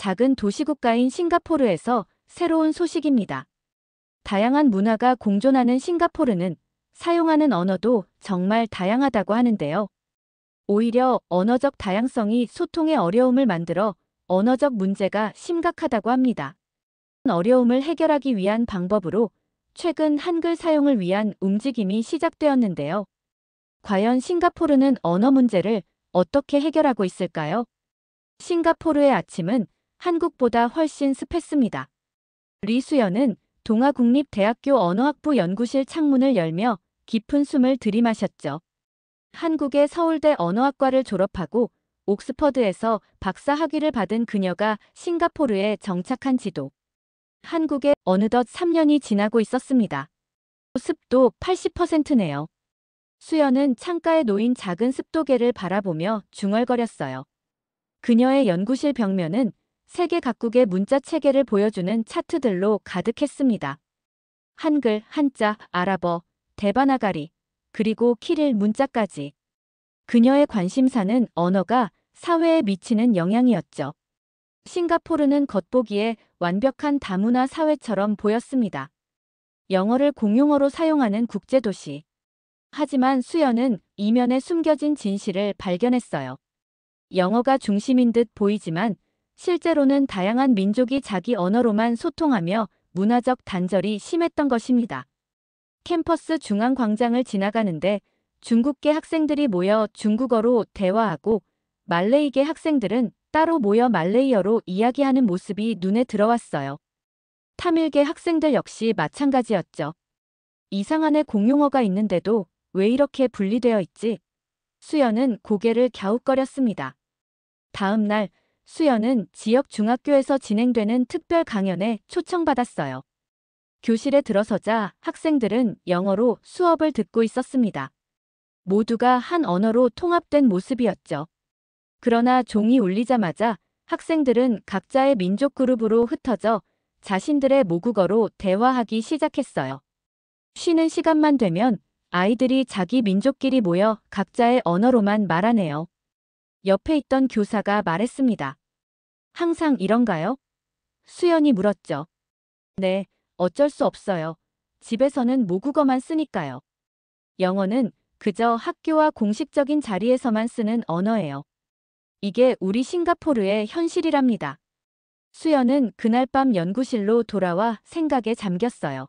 작은 도시국가인 싱가포르에서 새로운 소식입니다. 다양한 문화가 공존하는 싱가포르는 사용하는 언어도 정말 다양하다고 하는데요. 오히려 언어적 다양성이 소통의 어려움을 만들어 언어적 문제가 심각하다고 합니다. 어려움을 해결하기 위한 방법으로 최근 한글 사용을 위한 움직임이 시작되었는데요. 과연 싱가포르는 언어 문제를 어떻게 해결하고 있을까요? 싱가포르의 아침은 한국보다 훨씬 습했습니다. 리수연은 동아국립대학교 언어학부 연구실 창문을 열며 깊은 숨을 들이마셨죠. 한국의 서울대 언어학과를 졸업하고 옥스퍼드에서 박사 학위를 받은 그녀가 싱가포르에 정착한 지도 한국에 어느덧 3년이 지나고 있었습니다. 습도 80%네요. 수연은 창가에 놓인 작은 습도계를 바라보며 중얼거렸어요. 그녀의 연구실 벽면은 세계 각국의 문자 체계를 보여주는 차트들로 가득했습니다. 한글, 한자, 아랍어, 데바나가리, 그리고 키릴 문자까지. 그녀의 관심사는 언어가 사회에 미치는 영향이었죠. 싱가포르는 겉보기에 완벽한 다문화 사회처럼 보였습니다. 영어를 공용어로 사용하는 국제도시. 하지만 수연은 이면에 숨겨진 진실을 발견했어요. 영어가 중심인 듯 보이지만 실제로는 다양한 민족이 자기 언어로만 소통하며 문화적 단절이 심했던 것입니다. 캠퍼스 중앙광장을 지나가는데 중국계 학생들이 모여 중국어로 대화하고 말레이계 학생들은 따로 모여 말레이어로 이야기하는 모습이 눈에 들어왔어요. 타밀계 학생들 역시 마찬가지였죠. 이상 안에 공용어가 있는데도 왜 이렇게 분리되어 있지? 수연은 고개를 갸웃거렸습니다. 다음 날 수연은 지역 중학교에서 진행되는 특별 강연에 초청받았어요. 교실에 들어서자 학생들은 영어로 수업을 듣고 있었습니다. 모두가 한 언어로 통합된 모습이었죠. 그러나 종이 울리자마자 학생들은 각자의 민족 그룹으로 흩어져 자신들의 모국어로 대화하기 시작했어요. 쉬는 시간만 되면 아이들이 자기 민족끼리 모여 각자의 언어로만 말하네요. 옆에 있던 교사가 말했습니다. 항상 이런가요? 수연이 물었죠. 네, 어쩔 수 없어요. 집에서는 모국어만 쓰니까요. 영어는 그저 학교와 공식적인 자리에서만 쓰는 언어예요. 이게 우리 싱가포르의 현실이랍니다. 수연은 그날 밤 연구실로 돌아와 생각에 잠겼어요.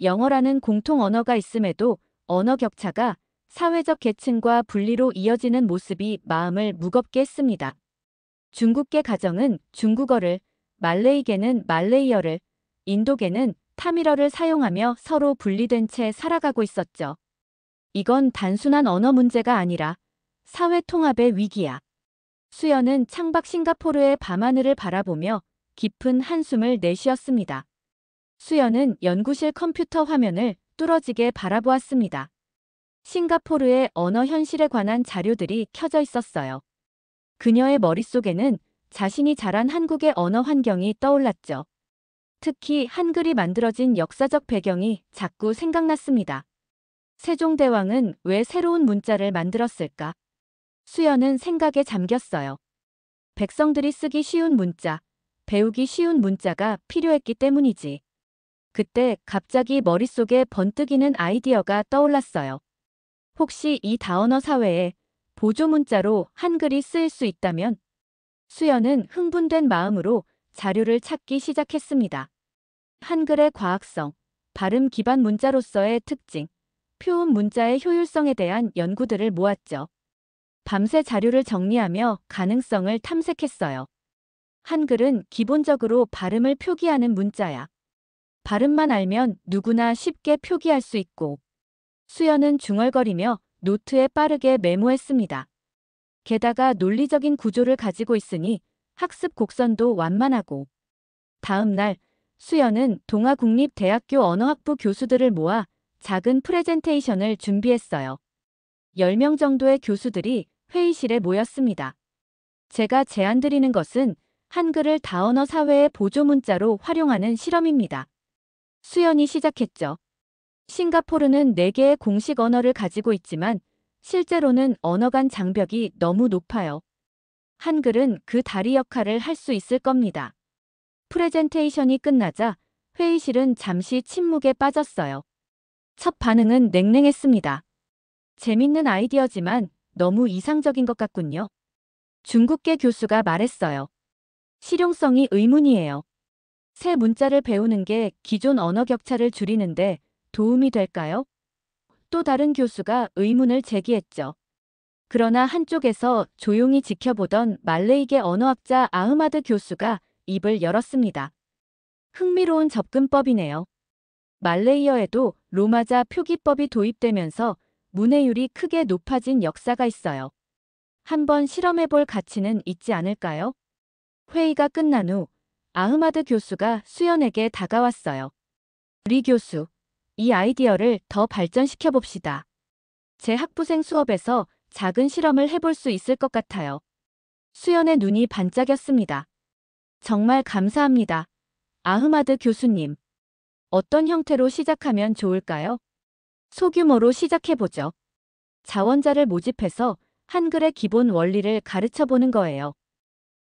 영어라는 공통 언어가 있음에도 언어 격차가 사회적 계층과 분리로 이어지는 모습이 마음을 무겁게 했습니다. 중국계 가정은 중국어를, 말레이계는 말레이어를, 인도계는 타밀어를 사용하며 서로 분리된 채 살아가고 있었죠. 이건 단순한 언어 문제가 아니라 사회 통합의 위기야. 수연은 창밖 싱가포르의 밤하늘을 바라보며 깊은 한숨을 내쉬었습니다. 수연은 연구실 컴퓨터 화면을 뚫어지게 바라보았습니다. 싱가포르의 언어 현실에 관한 자료들이 켜져 있었어요. 그녀의 머릿속에는 자신이 자란 한국의 언어 환경이 떠올랐죠. 특히 한글이 만들어진 역사적 배경이 자꾸 생각났습니다. 세종대왕은 왜 새로운 문자를 만들었을까? 수연은 생각에 잠겼어요. 백성들이 쓰기 쉬운 문자, 배우기 쉬운 문자가 필요했기 때문이지. 그때 갑자기 머릿속에 번뜩이는 아이디어가 떠올랐어요. 혹시 이 다언어 사회에 보조 문자로 한글이 쓰일 수 있다면? 수연은 흥분된 마음으로 자료를 찾기 시작했습니다. 한글의 과학성, 발음 기반 문자로서의 특징, 표음 문자의 효율성에 대한 연구들을 모았죠. 밤새 자료를 정리하며 가능성을 탐색했어요. 한글은 기본적으로 발음을 표기하는 문자야. 발음만 알면 누구나 쉽게 표기할 수 있고. 수연은 중얼거리며 노트에 빠르게 메모했습니다. 게다가 논리적인 구조를 가지고 있으니 학습 곡선도 완만하고. 다음 날 수연은 동아국립대학교 언어학부 교수들을 모아 작은 프레젠테이션을 준비했어요. 10명 정도의 교수들이 회의실에 모였습니다. 제가 제안드리는 것은 한글을 다언어 사회의 보조 문자로 활용하는 실험입니다. 수연이 시작했죠. 싱가포르는 4개의 공식 언어를 가지고 있지만 실제로는 언어 간 장벽이 너무 높아요. 한글은 그 다리 역할을 할 수 있을 겁니다. 프레젠테이션이 끝나자 회의실은 잠시 침묵에 빠졌어요. 첫 반응은 냉랭했습니다. 재밌는 아이디어지만 너무 이상적인 것 같군요. 중국계 교수가 말했어요. 실용성이 의문이에요. 새 문자를 배우는 게 기존 언어 격차를 줄이는데 도움이 될까요? 또 다른 교수가 의문을 제기했죠. 그러나 한쪽에서 조용히 지켜보던 말레이계 언어학자 아흐마드 교수가 입을 열었습니다. 흥미로운 접근법이네요. 말레이어에도 로마자 표기법이 도입되면서 문해율이 크게 높아진 역사가 있어요. 한번 실험해볼 가치는 있지 않을까요? 회의가 끝난 후 아흐마드 교수가 수연에게 다가왔어요. 리 교수, 이 아이디어를 더 발전시켜 봅시다. 제 학부생 수업에서 작은 실험을 해볼 수 있을 것 같아요. 수연의 눈이 반짝였습니다. 정말 감사합니다. 아흐마드 교수님. 어떤 형태로 시작하면 좋을까요? 소규모로 시작해보죠. 자원자를 모집해서 한글의 기본 원리를 가르쳐보는 거예요.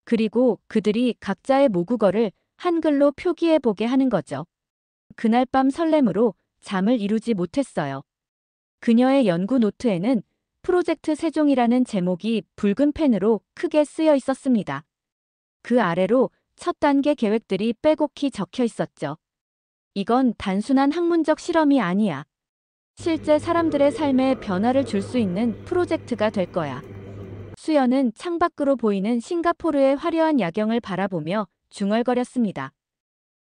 그리고 그들이 각자의 모국어를 한글로 표기해보게 하는 거죠. 그날 밤 설렘으로 잠을 이루지 못했어요. 그녀의 연구 노트에는 프로젝트 세종이라는 제목이 붉은 펜으로 크게 쓰여 있었습니다. 그 아래로 첫 단계 계획들이 빼곡히 적혀 있었죠. 이건 단순한 학문적 실험이 아니야. 실제 사람들의 삶에 변화를 줄 수 있는 프로젝트가 될 거야. 수연은 창밖으로 보이는 싱가포르의 화려한 야경을 바라보며 중얼거렸습니다.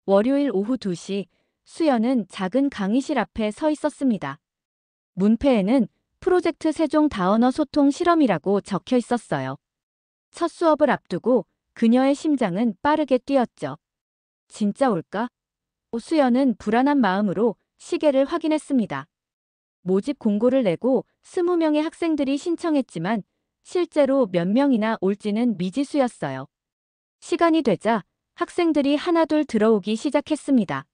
월요일 오후 2시, 수연은 작은 강의실 앞에 서 있었습니다. 문패에는 프로젝트 세종 다언어 소통 실험이라고 적혀 있었어요. 첫 수업을 앞두고 그녀의 심장은 빠르게 뛰었죠. 진짜 올까? 수연은 불안한 마음으로 시계를 확인했습니다. 모집 공고를 내고 20명의 학생들이 신청했지만 실제로 몇 명이나 올지는 미지수였어요. 시간이 되자 학생들이 하나둘 들어오기 시작했습니다.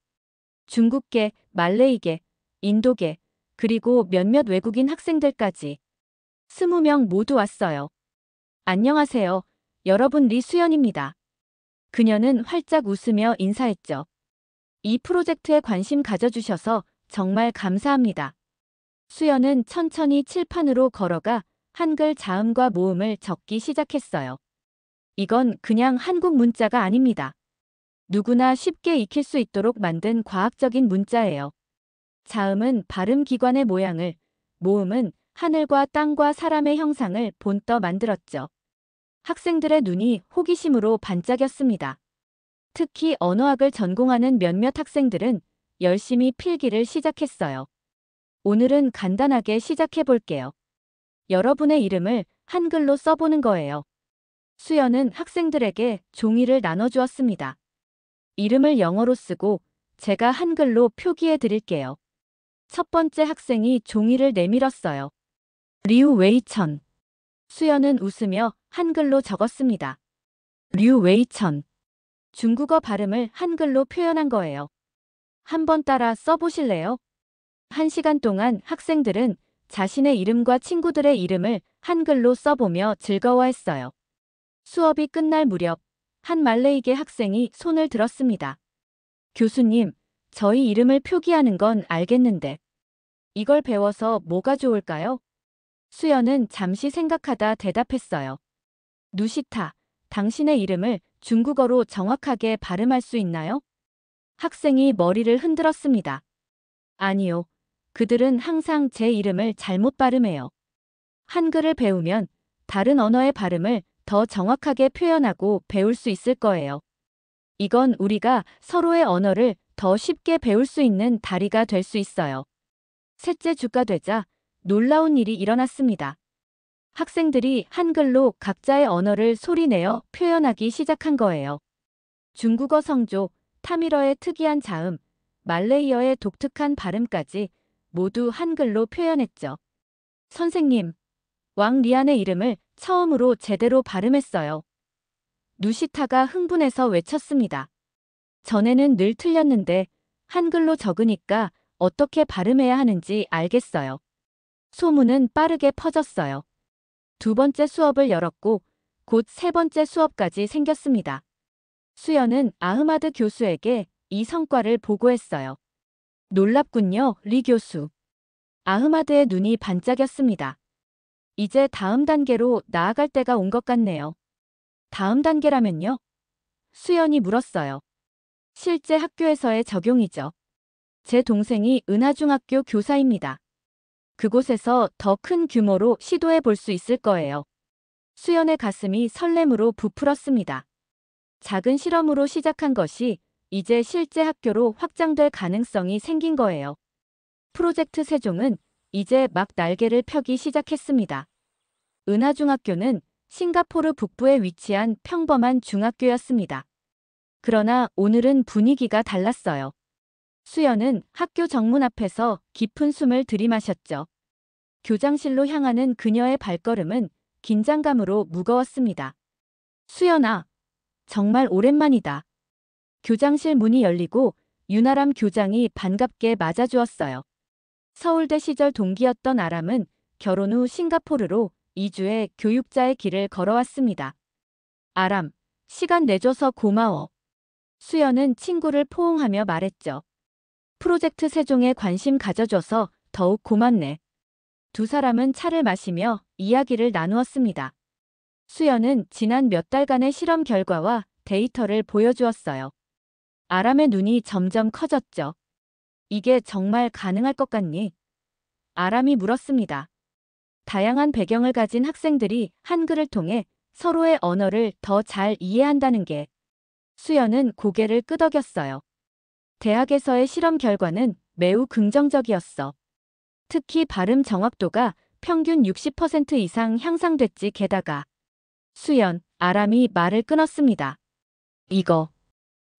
중국계, 말레이계, 인도계, 그리고 몇몇 외국인 학생들까지 20명 모두 왔어요. 안녕하세요. 여러분 리수연입니다. 그녀는 활짝 웃으며 인사했죠. 이 프로젝트에 관심 가져주셔서 정말 감사합니다. 수연은 천천히 칠판으로 걸어가 한글 자음과 모음을 적기 시작했어요. 이건 그냥 한국 문자가 아닙니다. 누구나 쉽게 익힐 수 있도록 만든 과학적인 문자예요. 자음은 발음 기관의 모양을, 모음은 하늘과 땅과 사람의 형상을 본떠 만들었죠. 학생들의 눈이 호기심으로 반짝였습니다. 특히 언어학을 전공하는 몇몇 학생들은 열심히 필기를 시작했어요. 오늘은 간단하게 시작해 볼게요. 여러분의 이름을 한글로 써보는 거예요. 수연은 학생들에게 종이를 나눠주었습니다. 이름을 영어로 쓰고 제가 한글로 표기해 드릴게요. 첫 번째 학생이 종이를 내밀었어요. 류 웨이천. 수연은 웃으며 한글로 적었습니다. 류 웨이천. 중국어 발음을 한글로 표현한 거예요. 한번 따라 써보실래요? 1시간 동안 학생들은 자신의 이름과 친구들의 이름을 한글로 써보며 즐거워했어요. 수업이 끝날 무렵 한 말레이계 학생이 손을 들었습니다. 교수님, 저희 이름을 표기하는 건 알겠는데 이걸 배워서 뭐가 좋을까요? 수연은 잠시 생각하다 대답했어요. 누시타, 당신의 이름을 중국어로 정확하게 발음할 수 있나요? 학생이 머리를 흔들었습니다. 아니요. 그들은 항상 제 이름을 잘못 발음해요. 한글을 배우면 다른 언어의 발음을 더 정확하게 표현하고 배울 수 있을 거예요. 이건 우리가 서로의 언어를 더 쉽게 배울 수 있는 다리가 될 수 있어요. 셋째 주가 되자 놀라운 일이 일어났습니다. 학생들이 한글로 각자의 언어를 소리내어 표현하기 시작한 거예요. 중국어 성조, 타밀어의 특이한 자음, 말레이어의 독특한 발음까지 모두 한글로 표현했죠. 선생님, 왕 리안의 이름을 처음으로 제대로 발음했어요. 누시타가 흥분해서 외쳤습니다. 전에는 늘 틀렸는데 한글로 적으니까 어떻게 발음해야 하는지 알겠어요. 소문은 빠르게 퍼졌어요. 두 번째 수업을 열었고 곧 세 번째 수업까지 생겼습니다. 수연은 아흐마드 교수에게 이 성과를 보고했어요. 놀랍군요, 리 교수. 아흐마드의 눈이 반짝였습니다. 이제 다음 단계로 나아갈 때가 온 것 같네요. 다음 단계라면요? 수연이 물었어요. 실제 학교에서의 적용이죠. 제 동생이 은하중학교 교사입니다. 그곳에서 더 큰 규모로 시도해 볼 수 있을 거예요. 수연의 가슴이 설렘으로 부풀었습니다. 작은 실험으로 시작한 것이 이제 실제 학교로 확장될 가능성이 생긴 거예요. 프로젝트 세종은 이제 막 날개를 펴기 시작했습니다. 은하중학교는 싱가포르 북부에 위치한 평범한 중학교였습니다. 그러나 오늘은 분위기가 달랐어요. 수연은 학교 정문 앞에서 깊은 숨을 들이마셨죠. 교장실로 향하는 그녀의 발걸음은 긴장감으로 무거웠습니다. 수연아, 정말 오랜만이다. 교장실 문이 열리고 윤아람 교장이 반갑게 맞아주었어요. 서울대 시절 동기였던 아람은 결혼 후 싱가포르로 이주해 교육자의 길을 걸어왔습니다. 아람, 시간 내줘서 고마워. 수연은 친구를 포옹하며 말했죠. 프로젝트 세종에 관심 가져줘서 더욱 고맙네. 두 사람은 차를 마시며 이야기를 나누었습니다. 수연은 지난 몇 달간의 실험 결과와 데이터를 보여주었어요. 아람의 눈이 점점 커졌죠. 이게 정말 가능할 것 같니? 아람이 물었습니다. 다양한 배경을 가진 학생들이 한글을 통해 서로의 언어를 더 잘 이해한다는 게. 수연은 고개를 끄덕였어요. 대학에서의 실험 결과는 매우 긍정적이었어. 특히 발음 정확도가 평균 60% 이상 향상됐지. 게다가 수연, 아람이 말을 끊었습니다. 이거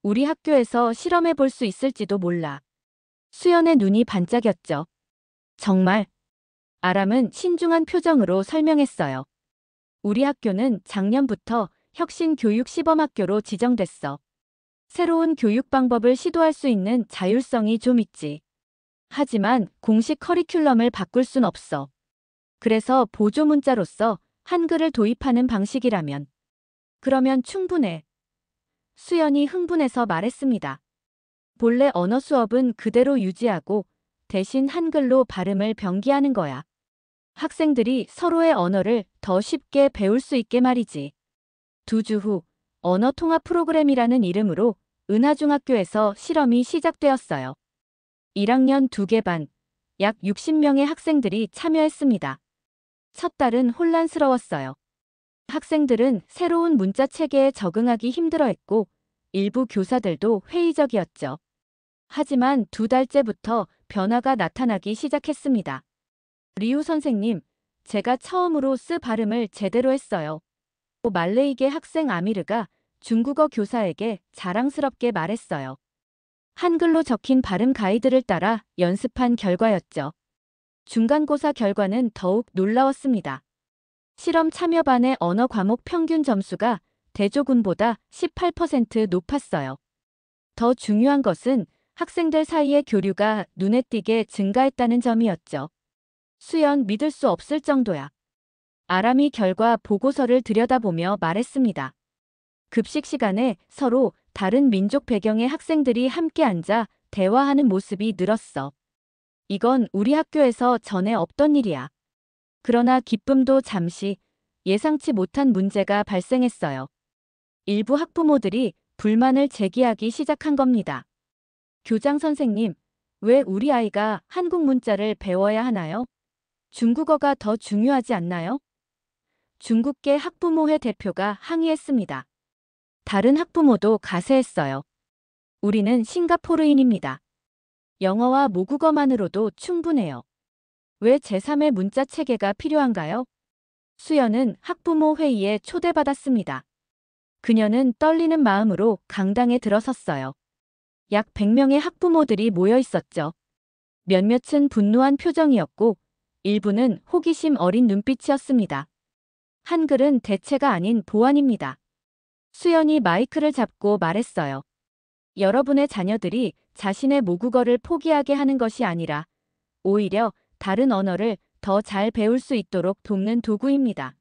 우리 학교에서 실험해 볼 수 있을지도 몰라. 수연의 눈이 반짝였죠. 정말? 아람은 신중한 표정으로 설명했어요. 우리 학교는 작년부터 혁신 교육 시범학교로 지정됐어. 새로운 교육 방법을 시도할 수 있는 자율성이 좀 있지. 하지만 공식 커리큘럼을 바꿀 순 없어. 그래서 보조 문자로서 한글을 도입하는 방식이라면. 그러면 충분해. 수연이 흥분해서 말했습니다. 본래 언어 수업은 그대로 유지하고 대신 한글로 발음을 병기하는 거야. 학생들이 서로의 언어를 더 쉽게 배울 수 있게 말이지. 2주 후 언어 통합 프로그램이라는 이름으로 은하중학교에서 실험이 시작되었어요. 1학년 2개 반, 약 60명의 학생들이 참여했습니다. 첫 달은 혼란스러웠어요. 학생들은 새로운 문자 체계에 적응하기 힘들어했고 일부 교사들도 회의적이었죠. 하지만 2달째부터 변화가 나타나기 시작했습니다. 리우 선생님, 제가 처음으로 쓰 발음을 제대로 했어요. 말레이계 학생 아미르가 중국어 교사에게 자랑스럽게 말했어요. 한글로 적힌 발음 가이드를 따라 연습한 결과였죠. 중간고사 결과는 더욱 놀라웠습니다. 실험 참여반의 언어 과목 평균 점수가 대조군보다 18% 높았어요. 더 중요한 것은 학생들 사이의 교류가 눈에 띄게 증가했다는 점이었죠. 수연, 믿을 수 없을 정도야. 아람이 결과 보고서를 들여다보며 말했습니다. 급식 시간에 서로 다른 민족 배경의 학생들이 함께 앉아 대화하는 모습이 늘었어. 이건 우리 학교에서 전에 없던 일이야. 그러나 기쁨도 잠시 예상치 못한 문제가 발생했어요. 일부 학부모들이 불만을 제기하기 시작한 겁니다. 교장 선생님, 왜 우리 아이가 한국 문자를 배워야 하나요? 중국어가 더 중요하지 않나요? 중국계 학부모회 대표가 항의했습니다. 다른 학부모도 가세했어요. 우리는 싱가포르인입니다. 영어와 모국어만으로도 충분해요. 왜 제3의 문자 체계가 필요한가요? 수연은 학부모 회의에 초대받았습니다. 그녀는 떨리는 마음으로 강당에 들어섰어요. 약 100명의 학부모들이 모여 있었죠. 몇몇은 분노한 표정이었고 일부는 호기심 어린 눈빛이었습니다. 한글은 대체가 아닌 보완입니다. 수연이 마이크를 잡고 말했어요. 여러분의 자녀들이 자신의 모국어를 포기하게 하는 것이 아니라 오히려 다른 언어를 더 잘 배울 수 있도록 돕는 도구입니다.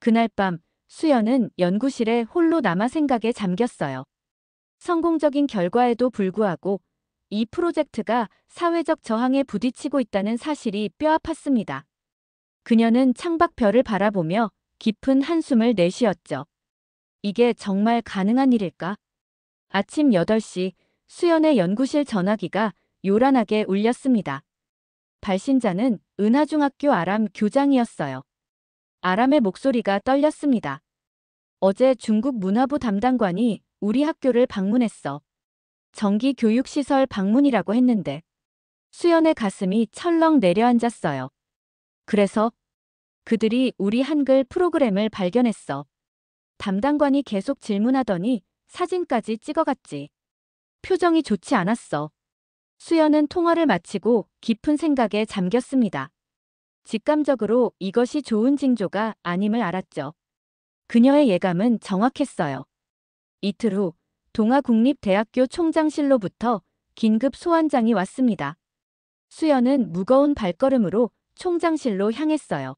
그날 밤 수연은 연구실에 홀로 남아 생각에 잠겼어요. 성공적인 결과에도 불구하고 이 프로젝트가 사회적 저항에 부딪히고 있다는 사실이 뼈아팠습니다. 그녀는 창밖별을 바라보며 깊은 한숨을 내쉬었죠. 이게 정말 가능한 일일까? 아침 8시 수연의 연구실 전화기가 요란하게 울렸습니다. 발신자는 은하중학교 아람 교장이었어요. 아람의 목소리가 떨렸습니다. 어제 중국 문화부 담당관이 우리 학교를 방문했어. 정기교육시설 방문이라고 했는데 수연의 가슴이 철렁 내려앉았어요. 그래서 그들이 우리 한글 프로그램을 발견했어. 담당관이 계속 질문하더니 사진까지 찍어갔지. 표정이 좋지 않았어. 수연은 통화를 마치고 깊은 생각에 잠겼습니다. 직감적으로 이것이 좋은 징조가 아님을 알았죠. 그녀의 예감은 정확했어요. 이틀 후 동아국립대학교 총장실로부터 긴급 소환장이 왔습니다. 수연은 무거운 발걸음으로 총장실로 향했어요.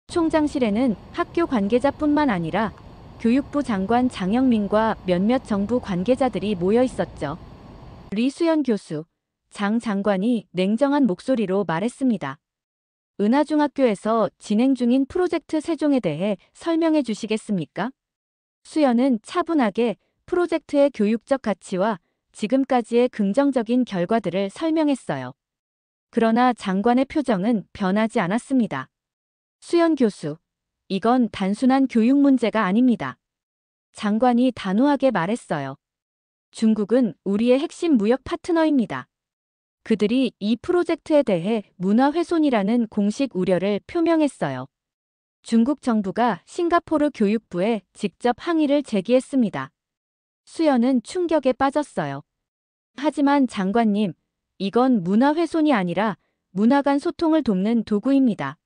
총장실에는 학교 관계자뿐만 아니라 교육부 장관 장영민과 몇몇 정부 관계자들이 모여 있었죠. 리수연 교수, 장 장관이 냉정한 목소리로 말했습니다. 은하중학교에서 진행 중인 프로젝트 세종에 대해 설명해 주시겠습니까? 수연은 차분하게 프로젝트의 교육적 가치와 지금까지의 긍정적인 결과들을 설명했어요. 그러나 장관의 표정은 변하지 않았습니다. 수연 교수, 이건 단순한 교육 문제가 아닙니다. 장관이 단호하게 말했어요. 중국은 우리의 핵심 무역 파트너입니다. 그들이 이 프로젝트에 대해 문화훼손이라는 공식 우려를 표명했어요. 중국 정부가 싱가포르 교육부에 직접 항의를 제기했습니다. 수연은 충격에 빠졌어요. 하지만 장관님, 이건 문화훼손이 아니라 문화 간 소통을 돕는 도구입니다.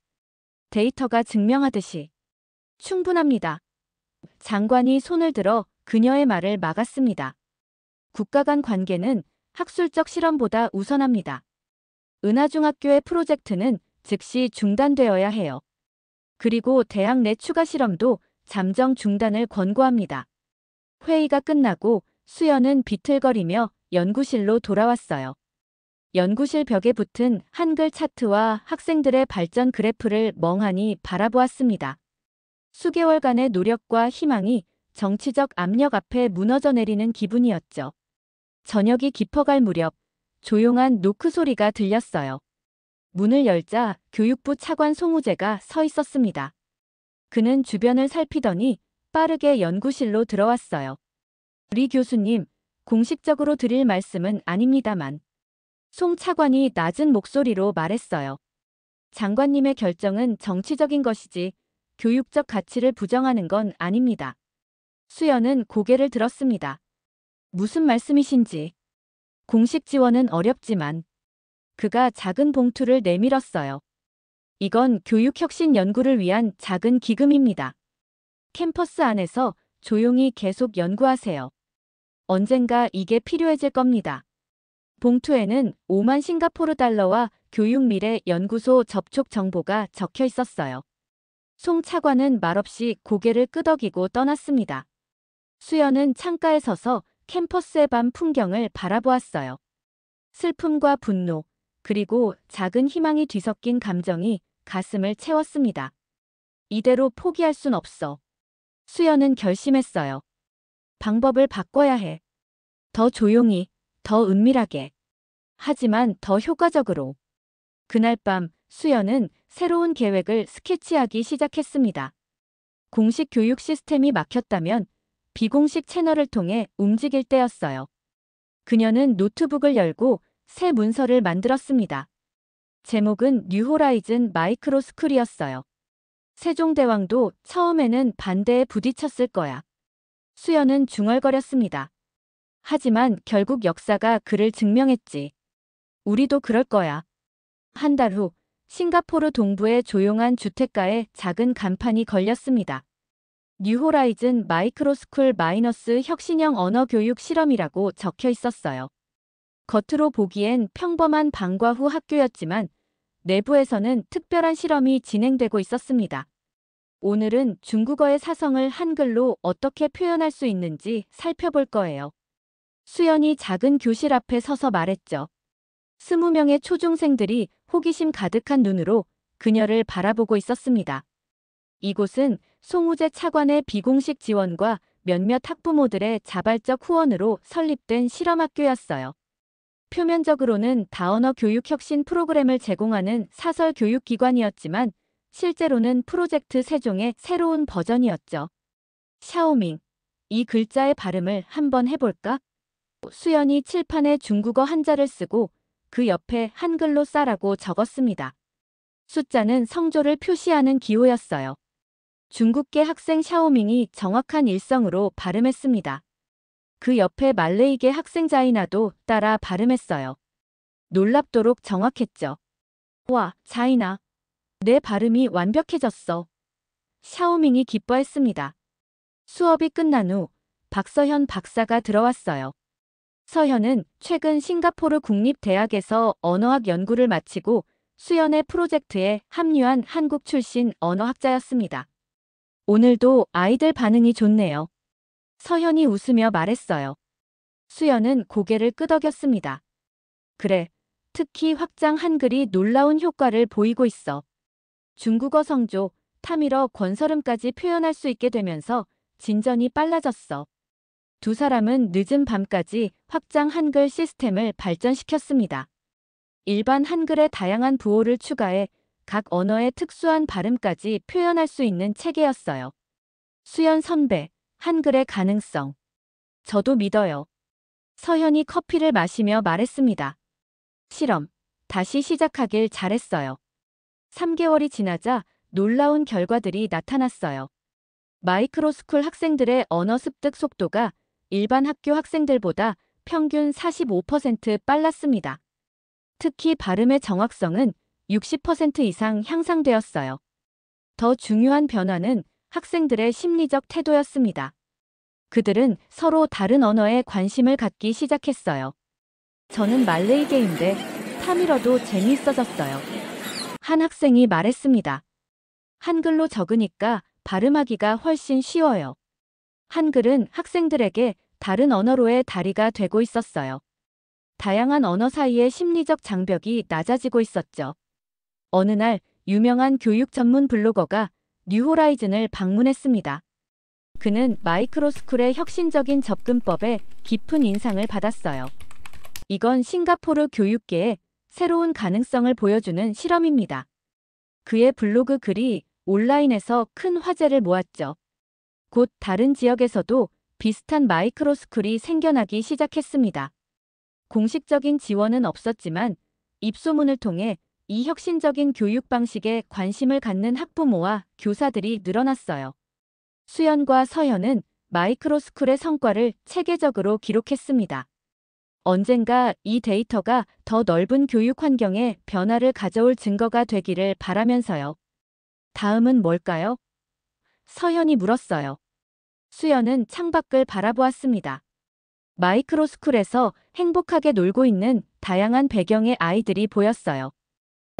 데이터가 증명하듯이 충분합니다. 장관이 손을 들어 그녀의 말을 막았습니다. 국가 간 관계는 학술적 실험보다 우선합니다. 은하중학교의 프로젝트는 즉시 중단되어야 해요. 그리고 대학 내 추가 실험도 잠정 중단을 권고합니다. 회의가 끝나고 수연은 비틀거리며 연구실로 돌아왔어요. 연구실 벽에 붙은 한글 차트와 학생들의 발전 그래프를 멍하니 바라보았습니다. 수개월간의 노력과 희망이 정치적 압력 앞에 무너져 내리는 기분이었죠. 저녁이 깊어갈 무렵 조용한 노크 소리가 들렸어요. 문을 열자 교육부 차관 송우재가 서 있었습니다. 그는 주변을 살피더니 빠르게 연구실로 들어왔어요. 리 교수님, 공식적으로 드릴 말씀은 아닙니다만. 송 차관이 낮은 목소리로 말했어요. 장관님의 결정은 정치적인 것이지 교육적 가치를 부정하는 건 아닙니다. 수연은 고개를 들었습니다. 무슨 말씀이신지. 공식 지원은 어렵지만. 그가 작은 봉투를 내밀었어요. 이건 교육혁신 연구를 위한 작은 기금입니다. 캠퍼스 안에서 조용히 계속 연구하세요. 언젠가 이게 필요해질 겁니다. 봉투에는 5만 싱가포르 달러와 교육미래 연구소 접촉 정보가 적혀 있었어요. 송 차관은 말없이 고개를 끄덕이고 떠났습니다. 수연은 창가에 서서 캠퍼스의 밤 풍경을 바라보았어요. 슬픔과 분노, 그리고 작은 희망이 뒤섞인 감정이 가슴을 채웠습니다. 이대로 포기할 순 없어. 수연은 결심했어요. 방법을 바꿔야 해. 더 조용히, 더 은밀하게. 하지만 더 효과적으로. 그날 밤 수연은 새로운 계획을 스케치하기 시작했습니다. 공식 교육 시스템이 막혔다면 비공식 채널을 통해 움직일 때였어요. 그녀는 노트북을 열고 새 문서를 만들었습니다. 제목은 뉴호라이즌 마이크로스쿨이었어요. 세종대왕도 처음에는 반대에 부딪혔을 거야. 수연은 중얼거렸습니다. 하지만 결국 역사가 그를 증명했지. 우리도 그럴 거야. 한 달 후 싱가포르 동부의 조용한 주택가에 작은 간판이 걸렸습니다. 뉴호라이즌 마이크로스쿨 마이너스 혁신형 언어교육 실험이라고 적혀 있었어요. 겉으로 보기엔 평범한 방과 후 학교였지만 내부에서는 특별한 실험이 진행되고 있었습니다. 오늘은 중국어의 사성을 한글로 어떻게 표현할 수 있는지 살펴볼 거예요. 수연이 작은 교실 앞에 서서 말했죠. 20명의 초중생들이 호기심 가득한 눈으로 그녀를 바라보고 있었습니다. 이곳은 송우제 차관의 비공식 지원과 몇몇 학부모들의 자발적 후원으로 설립된 실험학교였어요. 표면적으로는 다언어 교육 혁신 프로그램을 제공하는 사설 교육기관이었지만 실제로는 프로젝트 세종의 새로운 버전이었죠. 샤오밍. 이 글자의 발음을 한번 해볼까? 수연이 칠판에 중국어 한자를 쓰고 그 옆에 한글로 싸라고 적었습니다. 숫자는 성조를 표시하는 기호였어요. 중국계 학생 샤오밍이 정확한 일성으로 발음했습니다. 그 옆에 말레이계 학생 자이나도 따라 발음했어요. 놀랍도록 정확했죠. 와, 자이나. 내 발음이 완벽해졌어. 샤오밍이 기뻐했습니다. 수업이 끝난 후 박서현 박사가 들어왔어요. 서현은 최근 싱가포르 국립대학에서 언어학 연구를 마치고 수연의 프로젝트에 합류한 한국 출신 언어학자였습니다. 오늘도 아이들 반응이 좋네요. 서현이 웃으며 말했어요. 수연은 고개를 끄덕였습니다. 그래, 특히 확장 한글이 놀라운 효과를 보이고 있어. 중국어 성조, 타밀어 권설음까지 표현할 수 있게 되면서 진전이 빨라졌어. 두 사람은 늦은 밤까지 확장 한글 시스템을 발전시켰습니다. 일반 한글의 다양한 부호를 추가해 각 언어의 특수한 발음까지 표현할 수 있는 체계였어요. 수연 선배, 한글의 가능성. 저도 믿어요. 서현이 커피를 마시며 말했습니다. 실험, 다시 시작하길 잘했어요. 3개월이 지나자 놀라운 결과들이 나타났어요. 마이크로스쿨 학생들의 언어 습득 속도가 일반 학교 학생들보다 평균 45% 빨랐습니다. 특히 발음의 정확성은 60% 이상 향상되었어요. 더 중요한 변화는 학생들의 심리적 태도였습니다. 그들은 서로 다른 언어에 관심을 갖기 시작했어요. 저는 말레이계인데 타밀어도 재미있어졌어요. 한 학생이 말했습니다. 한글로 적으니까 발음하기가 훨씬 쉬워요. 한글은 학생들에게 다른 언어로의 다리가 되고 있었어요. 다양한 언어 사이의 심리적 장벽이 낮아지고 있었죠. 어느 날 유명한 교육 전문 블로거가 뉴호라이즌을 방문했습니다. 그는 마이크로스쿨의 혁신적인 접근법에 깊은 인상을 받았어요. 이건 싱가포르 교육계의 새로운 가능성을 보여주는 실험입니다. 그의 블로그 글이 온라인에서 큰 화제를 모았죠. 곧 다른 지역에서도 비슷한 마이크로스쿨이 생겨나기 시작했습니다. 공식적인 지원은 없었지만 입소문을 통해 이 혁신적인 교육 방식에 관심을 갖는 학부모와 교사들이 늘어났어요. 수연과 서현은 마이크로스쿨의 성과를 체계적으로 기록했습니다. 언젠가 이 데이터가 더 넓은 교육 환경에 변화를 가져올 증거가 되기를 바라면서요. 다음은 뭘까요? 서현이 물었어요. 수연은 창밖을 바라보았습니다. 마이크로스쿨에서 행복하게 놀고 있는 다양한 배경의 아이들이 보였어요.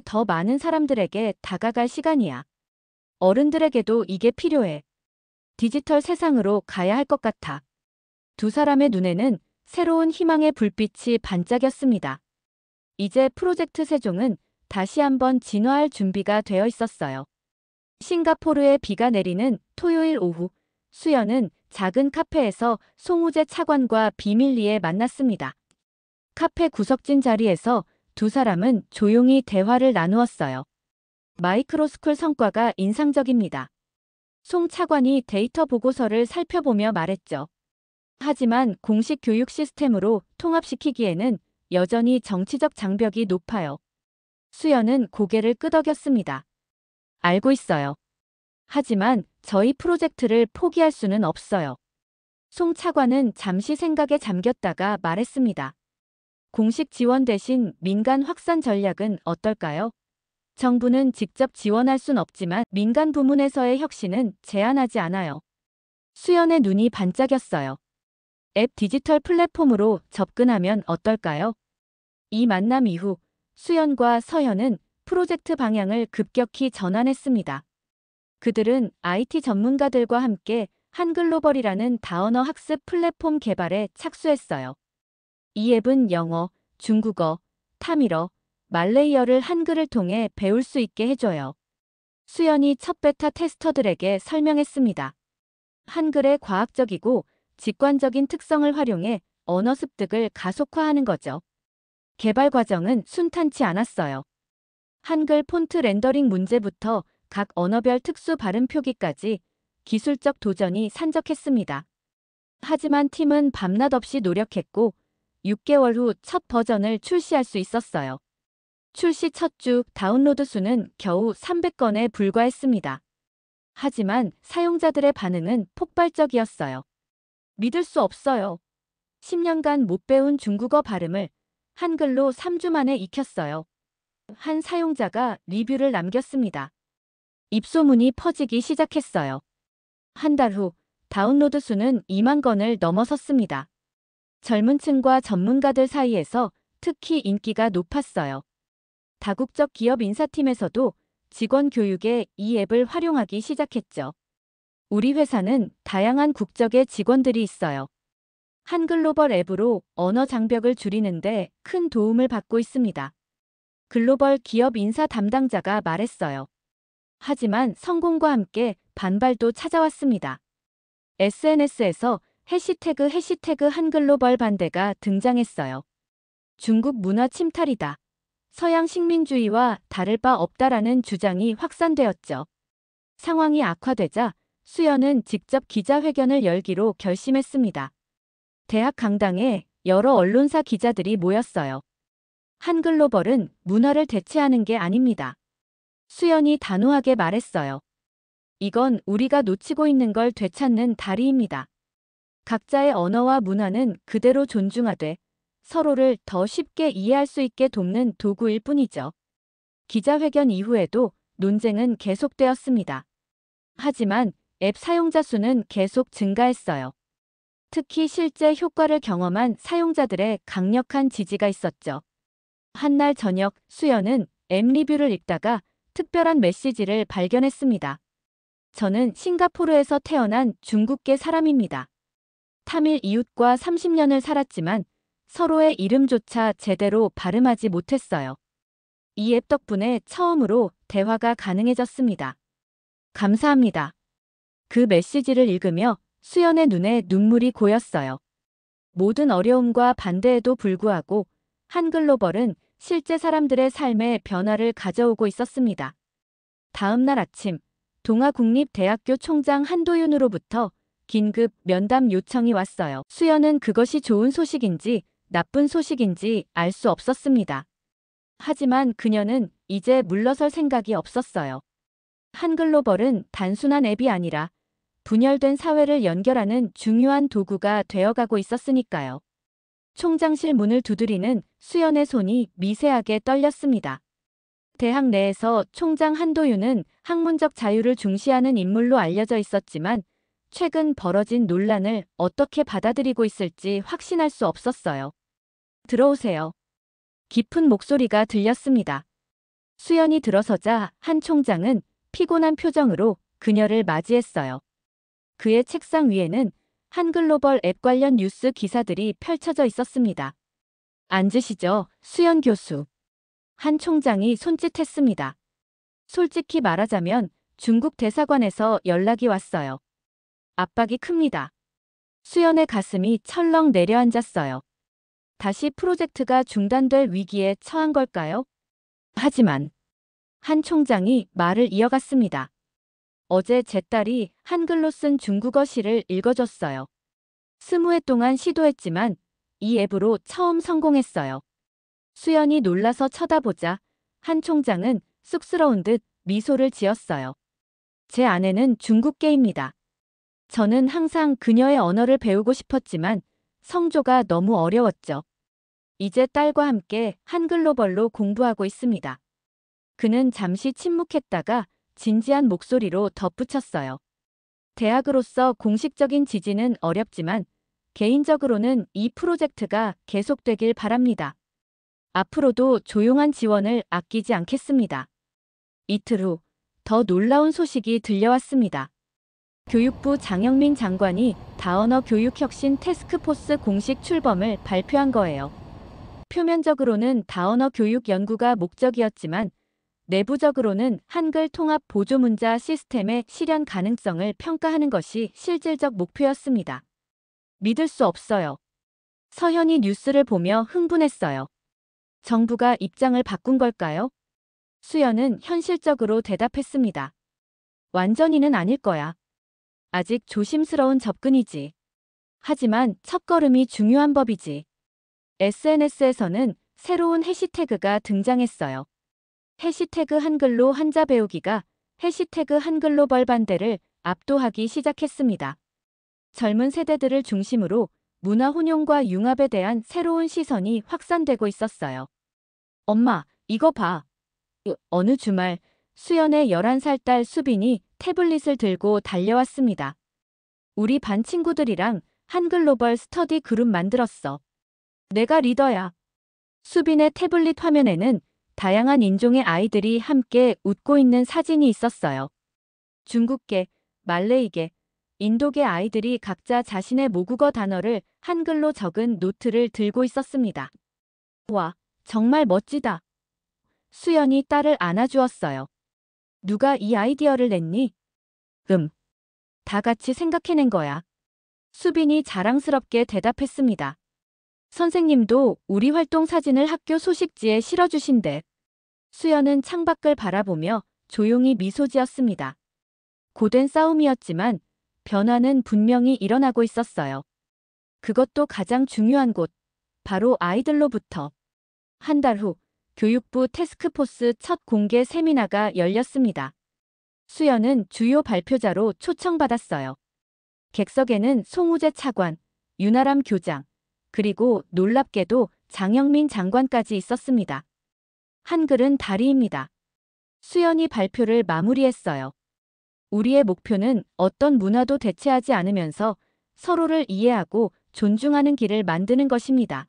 더 많은 사람들에게 다가갈 시간이야. 어른들에게도 이게 필요해. 디지털 세상으로 가야 할 것 같아. 두 사람의 눈에는 새로운 희망의 불빛이 반짝였습니다. 이제 프로젝트 세종은 다시 한번 진화할 준비가 되어 있었어요. 싱가포르에 비가 내리는 토요일 오후, 수연은 작은 카페에서 송우제 차관과 비밀리에 만났습니다. 카페 구석진 자리에서 두 사람은 조용히 대화를 나누었어요. 마이크로스쿨 성과가 인상적입니다. 송 차관이 데이터 보고서를 살펴보며 말했죠. 하지만 공식 교육 시스템으로 통합시키기에는 여전히 정치적 장벽이 높아요. 수연은 고개를 끄덕였습니다. 알고 있어요. 하지만 저희 프로젝트를 포기할 수는 없어요. 송 차관은 잠시 생각에 잠겼다가 말했습니다. 공식 지원 대신 민간 확산 전략은 어떨까요? 정부는 직접 지원할 순 없지만 민간 부문에서의 혁신은 제한하지 않아요. 수연의 눈이 반짝였어요. 앱 디지털 플랫폼으로 접근하면 어떨까요? 이 만남 이후 수연과 서현은 프로젝트 방향을 급격히 전환했습니다. 그들은 IT 전문가들과 함께 한글로벌이라는 다언어 학습 플랫폼 개발에 착수했어요. 이 앱은 영어, 중국어, 타밀어, 말레이어를 한글을 통해 배울 수 있게 해줘요. 수연이 첫 베타 테스터들에게 설명했습니다. 한글의 과학적이고 직관적인 특성을 활용해 언어 습득을 가속화하는 거죠. 개발 과정은 순탄치 않았어요. 한글 폰트 렌더링 문제부터 각 언어별 특수 발음 표기까지 기술적 도전이 산적했습니다. 하지만 팀은 밤낮 없이 노력했고 6개월 후 첫 버전을 출시할 수 있었어요. 출시 첫 주 다운로드 수는 겨우 300건에 불과했습니다. 하지만 사용자들의 반응은 폭발적이었어요. 믿을 수 없어요. 10년간 못 배운 중국어 발음을 한글로 3주 만에 익혔어요. 한 사용자가 리뷰를 남겼습니다. 입소문이 퍼지기 시작했어요. 한 달 후 다운로드 수는 2만 건을 넘어섰습니다. 젊은 층과 전문가들 사이에서 특히 인기가 높았어요. 다국적 기업 인사팀에서도 직원 교육에 이 앱을 활용하기 시작했죠. 우리 회사는 다양한 국적의 직원들이 있어요. 한글로벌 앱으로 언어 장벽을 줄이는데 큰 도움을 받고 있습니다. 글로벌 기업 인사 담당자가 말했어요. 하지만 성공과 함께 반발도 찾아왔습니다. SNS에서 해시태그 한글로벌 반대가 등장했어요. 중국 문화 침탈이다. 서양 식민주의와 다를 바 없다라는 주장이 확산되었죠. 상황이 악화되자 수연은 직접 기자회견을 열기로 결심했습니다. 대학 강당에 여러 언론사 기자들이 모였어요. 한글로벌은 문화를 대체하는 게 아닙니다. 수연이 단호하게 말했어요. 이건 우리가 놓치고 있는 걸 되찾는 다리입니다. 각자의 언어와 문화는 그대로 존중하되 서로를 더 쉽게 이해할 수 있게 돕는 도구일 뿐이죠. 기자회견 이후에도 논쟁은 계속되었습니다. 하지만 앱 사용자 수는 계속 증가했어요. 특히 실제 효과를 경험한 사용자들의 강력한 지지가 있었죠. 한날 저녁 수연은 앱 리뷰를 읽다가 특별한 메시지를 발견했습니다. 저는 싱가포르에서 태어난 중국계 사람입니다. 타밀 이웃과 30년을 살았지만 서로의 이름조차 제대로 발음하지 못했어요. 이 앱 덕분에 처음으로 대화가 가능해졌습니다. 감사합니다. 그 메시지를 읽으며 수연의 눈에 눈물이 고였어요. 모든 어려움과 반대에도 불구하고 한글로벌은 실제 사람들의 삶에 변화를 가져오고 있었습니다. 다음 날 아침, 동아국립대학교 총장 한도윤으로부터 긴급 면담 요청이 왔어요. 수연은 그것이 좋은 소식인지 나쁜 소식인지 알 수 없었습니다. 하지만 그녀는 이제 물러설 생각이 없었어요. 한글로벌은 단순한 앱이 아니라 분열된 사회를 연결하는 중요한 도구가 되어가고 있었으니까요. 총장실 문을 두드리는 수연의 손이 미세하게 떨렸습니다. 대학 내에서 총장 한도윤은 학문적 자유를 중시하는 인물로 알려져 있었지만 최근 벌어진 논란을 어떻게 받아들이고 있을지 확신할 수 없었어요. 들어오세요. 깊은 목소리가 들렸습니다. 수연이 들어서자 한 총장은 피곤한 표정으로 그녀를 맞이했어요. 그의 책상 위에는 한글로벌 앱 관련 뉴스 기사들이 펼쳐져 있었습니다. 앉으시죠, 수연 교수. 한 총장이 손짓했습니다. 솔직히 말하자면 중국 대사관에서 연락이 왔어요. 압박이 큽니다. 수연의 가슴이 철렁 내려앉았어요. 다시 프로젝트가 중단될 위기에 처한 걸까요? 하지만 한 총장이 말을 이어갔습니다. 어제 제 딸이 한글로 쓴 중국어 시를 읽어줬어요. 20회 동안 시도했지만 이 앱으로 처음 성공했어요. 수연이 놀라서 쳐다보자 한 총장은 쑥스러운 듯 미소를 지었어요. 제 아내는 중국계입니다. 저는 항상 그녀의 언어를 배우고 싶었지만 성조가 너무 어려웠죠. 이제 딸과 함께 한글로벌로 공부하고 있습니다. 그는 잠시 침묵했다가 진지한 목소리로 덧붙였어요. 대학으로서 공식적인 지지는 어렵지만 개인적으로는 이 프로젝트가 계속되길 바랍니다. 앞으로도 조용한 지원을 아끼지 않겠습니다. 이틀 후 더 놀라운 소식이 들려왔습니다. 교육부 장영민 장관이 다언어 교육혁신 태스크포스 공식 출범을 발표한 거예요. 표면적으로는 다언어 교육 연구가 목적이었지만 내부적으로는 한글 통합 보조문자 시스템의 실현 가능성을 평가하는 것이 실질적 목표였습니다. 믿을 수 없어요. 서현이 뉴스를 보며 흥분했어요. 정부가 입장을 바꾼 걸까요? 수연은 현실적으로 대답했습니다. 완전히는 아닐 거야. 아직 조심스러운 접근이지. 하지만 첫걸음이 중요한 법이지. SNS에서는 새로운 해시태그가 등장했어요. 해시태그 한글로 한자 배우기가 해시태그 한글로벌 반대를 압도하기 시작했습니다. 젊은 세대들을 중심으로 문화 혼용과 융합에 대한 새로운 시선이 확산되고 있었어요. 엄마, 이거 봐. 어느 주말 수연의 11살 딸 수빈이 태블릿을 들고 달려왔습니다. 우리 반 친구들이랑 한글로벌 스터디 그룹 만들었어. 내가 리더야. 수빈의 태블릿 화면에는 다양한 인종의 아이들이 함께 웃고 있는 사진이 있었어요. 중국계, 말레이계, 인도계 아이들이 각자 자신의 모국어 단어를 한글로 적은 노트를 들고 있었습니다. 와, 정말 멋지다. 수연이 딸을 안아주었어요. 누가 이 아이디어를 냈니? 다 같이 생각해낸 거야. 수빈이 자랑스럽게 대답했습니다. 선생님도 우리 활동 사진을 학교 소식지에 실어주신대. 수연은 창밖을 바라보며 조용히 미소 지었습니다. 고된 싸움이었지만 변화는 분명히 일어나고 있었어요. 그것도 가장 중요한 곳, 바로 아이들로부터. 한 달 후 교육부 태스크포스 첫 공개 세미나가 열렸습니다. 수연은 주요 발표자로 초청받았어요. 객석에는 송우재 차관, 윤아람 교장, 그리고 놀랍게도 장영민 장관까지 있었습니다. 한글은 다리입니다. 수연이 발표를 마무리했어요. 우리의 목표는 어떤 문화도 대체하지 않으면서 서로를 이해하고 존중하는 길을 만드는 것입니다.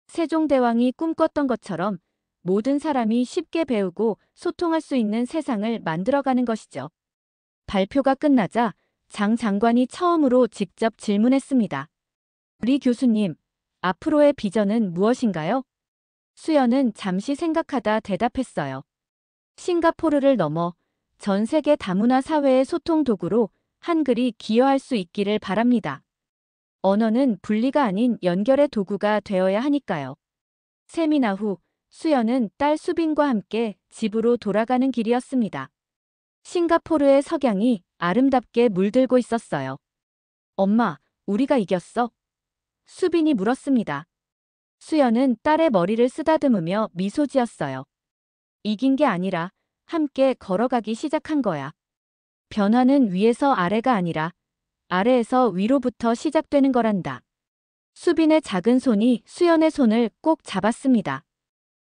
세종대왕이 꿈꿨던 것처럼 모든 사람이 쉽게 배우고 소통할 수 있는 세상을 만들어가는 것이죠. 발표가 끝나자 장 장관이 처음으로 직접 질문했습니다. 우리 교수님, 앞으로의 비전은 무엇인가요? 수연은 잠시 생각하다 대답했어요. 싱가포르를 넘어 전 세계 다문화 사회의 소통 도구로 한글이 기여할 수 있기를 바랍니다. 언어는 분리가 아닌 연결의 도구가 되어야 하니까요. 세미나 후 수연은 딸 수빈과 함께 집으로 돌아가는 길이었습니다. 싱가포르의 석양이 아름답게 물들고 있었어요. 엄마, 우리가 이겼어? 수빈이 물었습니다. 수연은 딸의 머리를 쓰다듬으며 미소 지었어요. 이긴 게 아니라 함께 걸어가기 시작한 거야. 변화는 위에서 아래가 아니라 아래에서 위로부터 시작되는 거란다. 수빈의 작은 손이 수연의 손을 꼭 잡았습니다.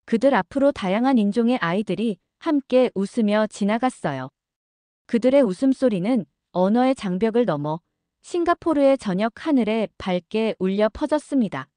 그들 앞으로 다양한 인종의 아이들이 함께 웃으며 지나갔어요. 그들의 웃음소리는 언어의 장벽을 넘어 싱가포르의 저녁 하늘에 밝게 울려 퍼졌습니다.